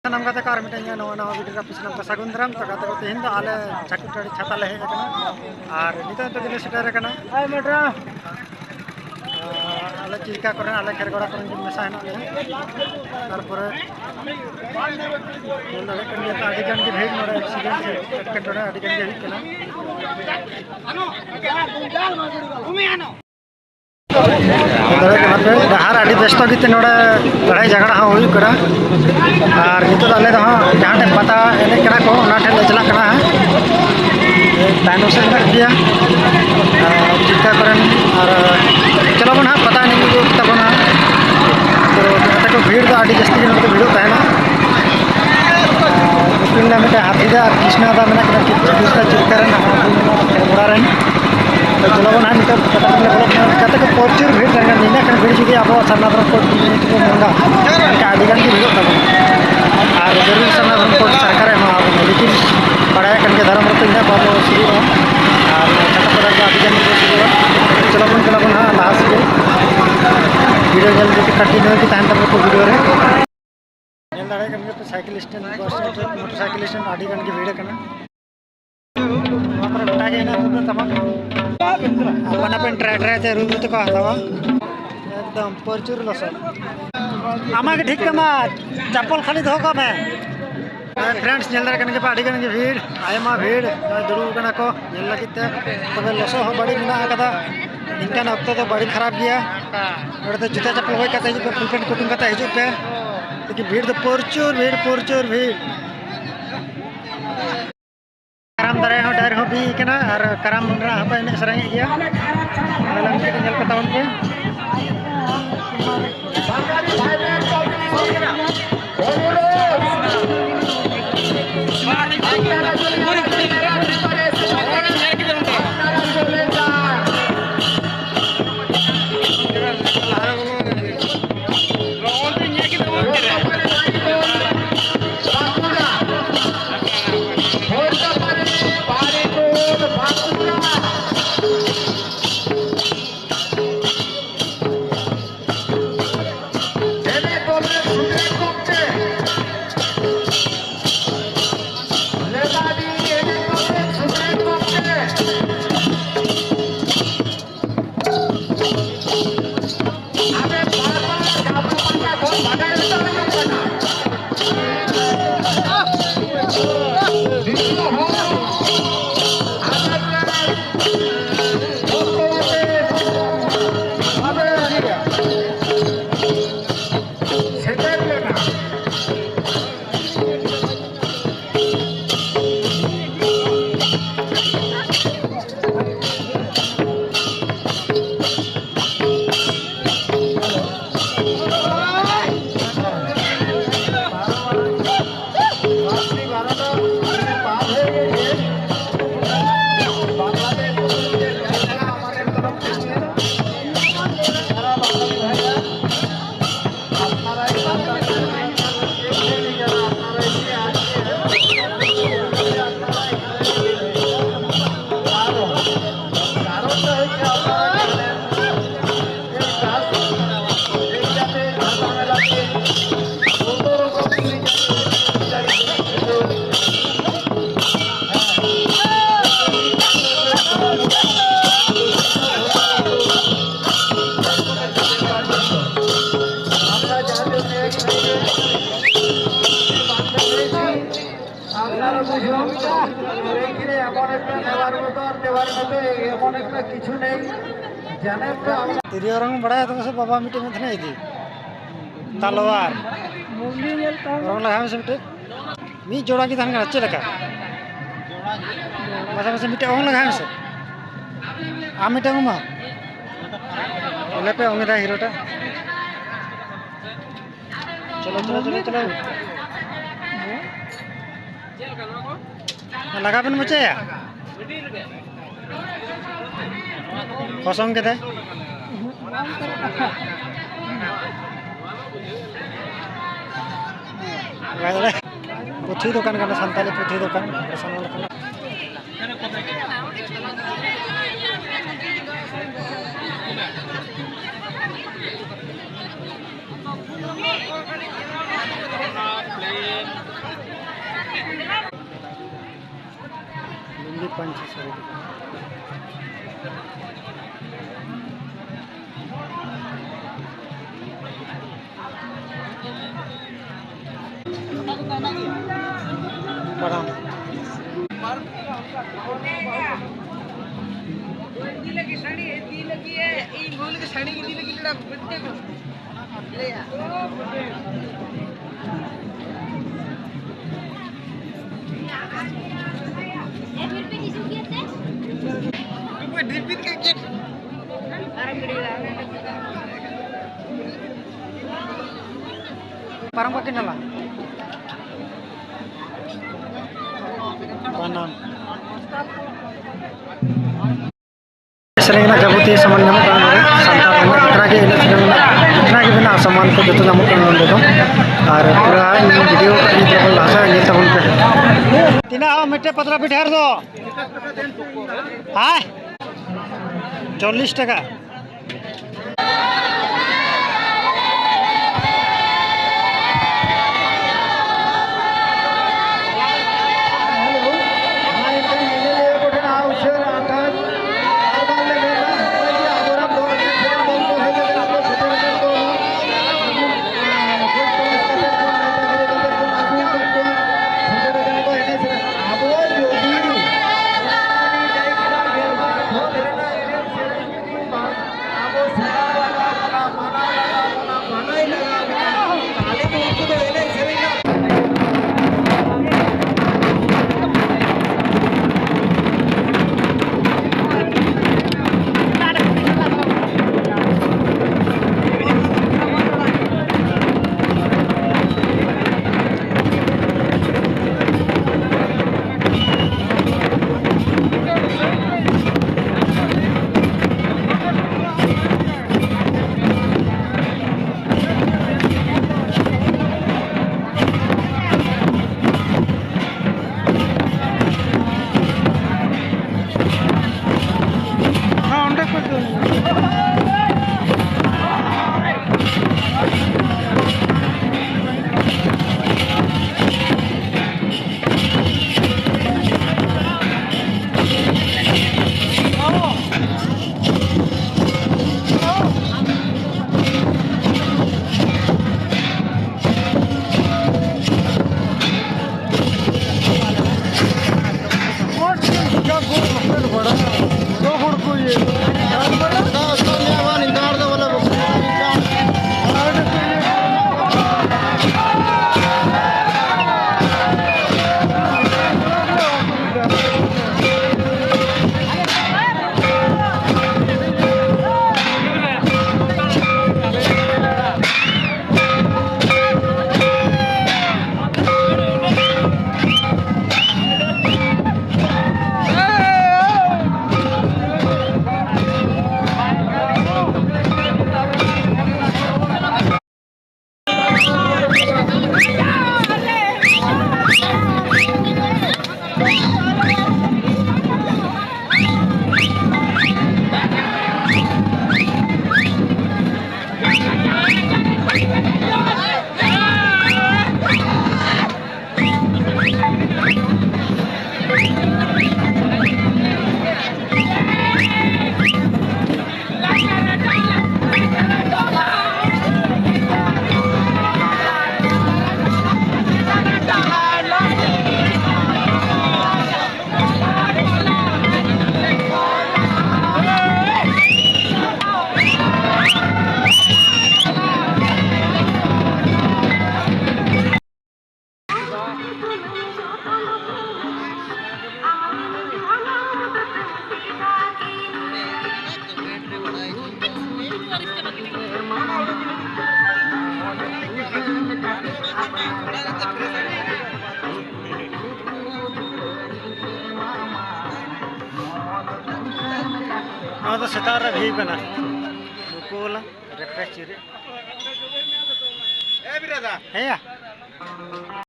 नाम कते कार मिटे नवा नवा वीडियो का पिछला का सगुंदराम तो कते को तेहिन आले छाकुटाड़ी छाता ले हेज कना और नितो तो गेले सेटर कना आय मेट्रा आले चिका करे आले खेरगोड़ा करे मेसा हेना ले तारपरे नोडे कन ये आडी गन के भेज नोडे एक्सीडेंट से कटकटोड़े आडी गन के हिट कना डहार आड़ी व्यस्त गीते नोड़े लड़ाई झगड़ा हाँ हुई करा और नितो आले दो जहाँ टे पता एने करा को ना टे ले चला करा है तानो से ना किया चिंता करन और चलो बना पता नहीं जो तब ना तो तो भीड़ तो आड़ी जस्ती के भीड़ होता है ना मुश्किल ना मिटे हाथी दा कृष्णा दा मैंने करा कृष्णा चिरकरन बड़ा रन तो चलो बना नितो पता नहीं बोलो कते को प्रचुर भीड़ लगा नीना कन भीड़ जुदी अब सनातन कोट को मंगा का आदिगन की भीड़ तब और जरूर सनातन कोट सरकार है मा लेकिन पढ़ाई कन के धर्म रत इना बात शुरू और छात्र का आदिगन को शुरू चलो बन हां लास्ट के वीडियो जल्दी से कंटिन्यू की टाइम तक को वीडियो रे नेल दाड़े कन के cycle stand bus stand motorcycle stand आदिगन की भीड़ कना वहां पर बता के ना तो तमाम अपन अपन ट्रैक्टर ते रूम तो कहता एकदम प्रचुर लस आमा के ठीक कमा चप्पल खाली धो का मैं फ्रेंड्स नेल दारे कन के पार्टी कन के भीड़ आयमा भीड़ दुड़ू कना को नेल लगिते तबे लस हो बड़ी मिना कदा इनका वक्त तो बड़ी खराब गया और तो जूता चप्पल होय कते जो फुल पेंट कोटिंग कते हिजु पे लेकिन भीड़ तो प्रचुर भीड़ कराम दारे हो डायर हो भी कना और कराम मुंडरा हपा एने सरंगे गया मेला में नेल कता उनके तिरियरंग बड़ा तो से बाबा मिटे में थने इदी तलवार रंग लगा से मिटे मी जोड़ा की थान अच्छे लगा मसा मसा मिटे ओंग लगा से आ मिटे मा ओले पे ओंगरा हीरोटा चलो लगा बन मुझे कसम के थे पुथी दुकान का सानताली पुथी दुकान not playing. Chilli punch sir बड़ा की साड़ी है दी लगी है इन गोल की साड़ी की दी लगी लड़ा बच्चे को ले यार ये फिर पे किसी की है कोई रिपीट करके अरे मिलेगा परम का किनला बनम सेरेना जाबती सामान नाम सांता के इतना के बिना सामान को जो नाम को और पूरा वीडियो के लासा ये तबन पे तीना मिट्टे पतरा पिठार दो हां 40 টাকা तो सितारा भी बना कोला रिफ्रेश है या